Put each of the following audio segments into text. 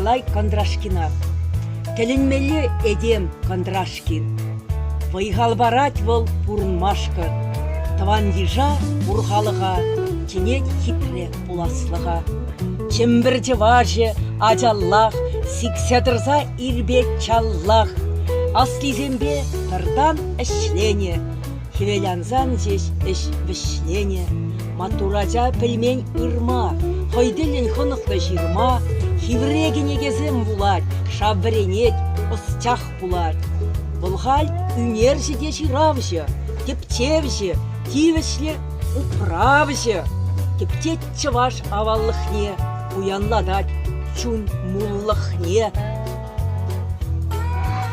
Николай Кондрашкина. Тілінмелі Эдем Кондрашкин. Вайғалбарат вол пурнмашкы. Тавандижа урғалыға, кенет хитре пуласлыға. Чембірді важы ажаллах, сикседірза ирбек чаллах. Аслизембе тырдан ішлене, хевелянзан жеш іш вішлене. Матуража пілмен ырма, хойділін хынықлы жирма, хиврегіне кезім булат, шабвренет, ысчах булат. Бұлғал үнержіде жиравжы, тептевжі, тивішлі управжы. Тептет чываш аваллықне, уянладат чун муллықне.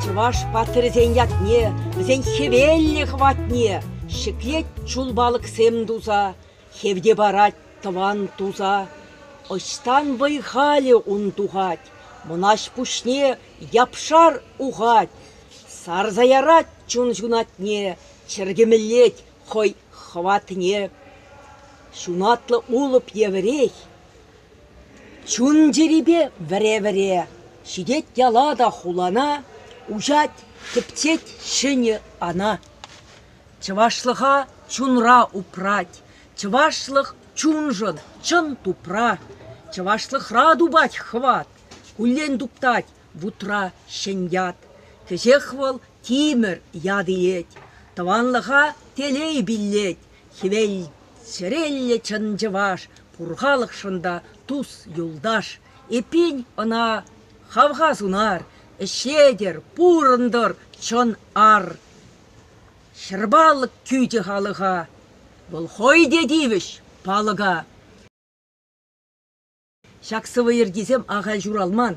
Чываш патырзен ятне, бізен хевелі хватне. Шеклет чулбалық сем дуза, хевде барат тыван туза. Оштан вайхали унтугать, мұнаш пушне япшар угать. Сарзаярат чун жунатне, чергемелет хой хватне. Шунатлы улып еврей, чун жеребе віре-віре. Шидет ялада хулана, ужать тептет шыне ана. Чывашлыға чунра упрать, чывашлық чунжын чын тупра. Чывашлықра дубать хват, кулен дуптать вутра шенят. Кежехвал тимір яды ет, таванлыға телей биллет. Хевел сірелле чын жываш, пурғалық шында туз юлдаш. Эпень ана хавға зунар, ішедер, пурындыр чын ар. Шырбалық күйді халыға, бұл хой дедивіш палыға. Шақсывы ергезем ағал журалман,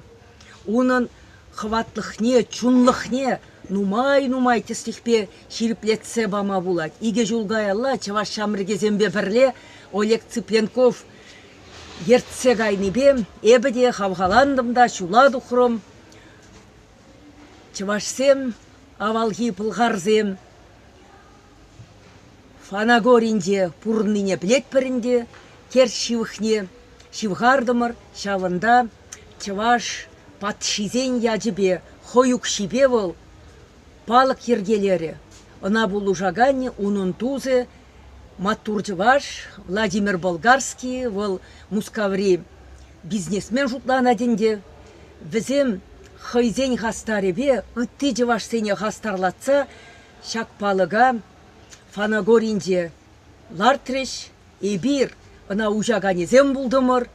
оның хватлықне, чунлықне, нумай теслихпе ширплетсе бама булать. Иге жулгай алла, чываш шамргезембе бірле, Олег Цыпленков ертсе гайнебе, эбіде хавғаландымда шулады құрым. Чывашсем, авалги пылғарзем, Фанагоринде пурныне білет бірінде, кер шивықне, шивғардымыр, шавында, чываш патшизен яжыбе, хойук шибе бол, палық ергелері. Она бұл ұжағане, унын тузы, Матуржываш, Владимир Болгарский, ол мускаври бизнесмен жұтлан әдінде. Візем хайзен хастаребе, үтті жываш сене хастарлатса, шак палыға, Фанагоринде лартреш, эбир, она ұжағане зем бұлдымыр,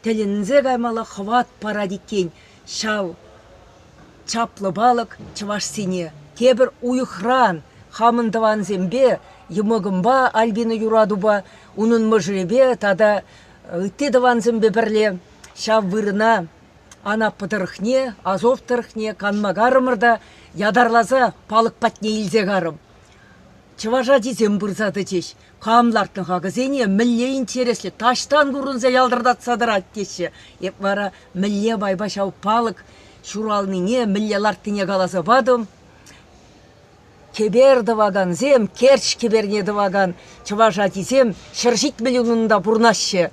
тілінзе гаймала хват парадиккен, шау, чаплы балық, чываш сене, тебір уйықран, хамындыван зембе, Емығымба, Альбина юрадуба, унын мұжыребе, тада үттедіван зембе бірле, шав вырына, ана пыдырықне, азов тұрықне, канмагарымырда, ядарлаза палық патне илзе гарым. Чыважа дизем бұрзады деш, қамлартын қағызене, мүлле интереслі, таштан көрінзе ялдырдатсадыр аттеші. Еп бара мүлле байба шау палық, шуралныне, мүлле лартыне қалазы бадым. Кебер дываган зем, керч кеберне дываган, чыважа дизем, шыржит миллионында бұрнашы.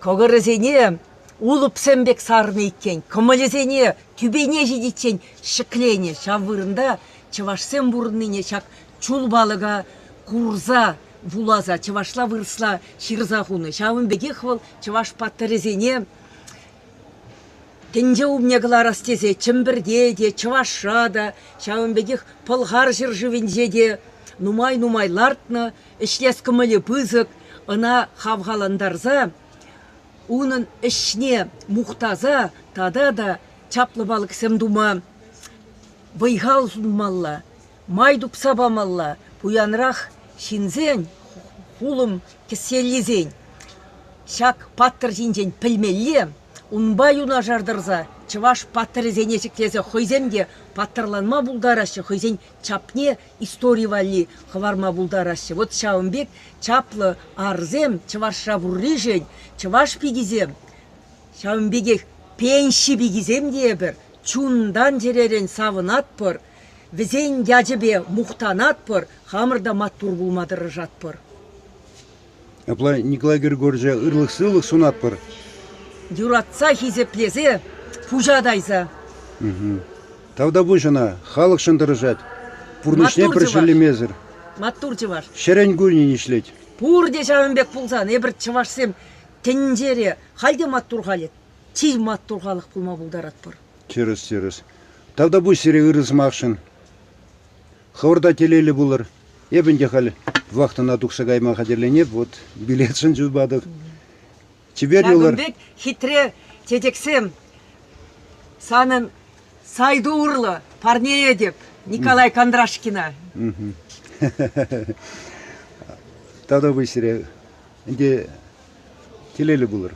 Когырызене, улып сәмбек сарыны еккен, кымылызене, түбене жидетчен шықлене, шавырында, чывашсем бұрынныне шақ чулбалыға курза вулаза, чывашла вырысла ширза хуны. Шавын беге хвал, чываш паттырызене, тенде умнегла растезе, чымбірде де, чываша да, шавын бегех пылғар жыржывенде де, нумай лартны, ішлес кымылы пызык, ына хавғаландарза, унын ішне мұқтаза, тада да чаплы балық сәмдума, вайғал зұнмалла, майдуп сабамалла, пуянрақ шинзен, хулым кеселлезен, шак паттыр жинжен пілмелле, унбай уна жардырза, чываш паттыры зенесіклезе хойземге паттырланма булдарашы, хойзен чапне истории вали хварма булдарашы. Вот шауынбек чаплы арзем, чываш шабурри жен, чываш пигизем, шауынбеге пенші бигизем дие бір, чундан жеререн савынат пыр, візен яжыбе мұқтанат пыр, хамырда маттур булмадыры жат пыр. Апла Николай Григорьевич ырлық-сылық сунат пыр. Юратса хизеплезе, пужадайса. Тавда бу жана халық шындырыжат. Пурнышне Матур піршілемезір. Маттурчы бар. Шерен гульнин ишлет. Пурде Шабынбек пулсан, эбір чывашсем тенжере, халде маттур халет. Тиз маттур халық пулма булдарат бар. Через. Тавда бу сире ырызмақшын. Хавырда телелі булыр. Ебінде хал вақтына тұқса қайма қадерленеп, вот билетшін жүбадық. Чебер елар. Шабынбек хитре тетексем санын сайды урлы парнее деп Николай Кондрашкина. Тавда бу сире инде телелі булыр.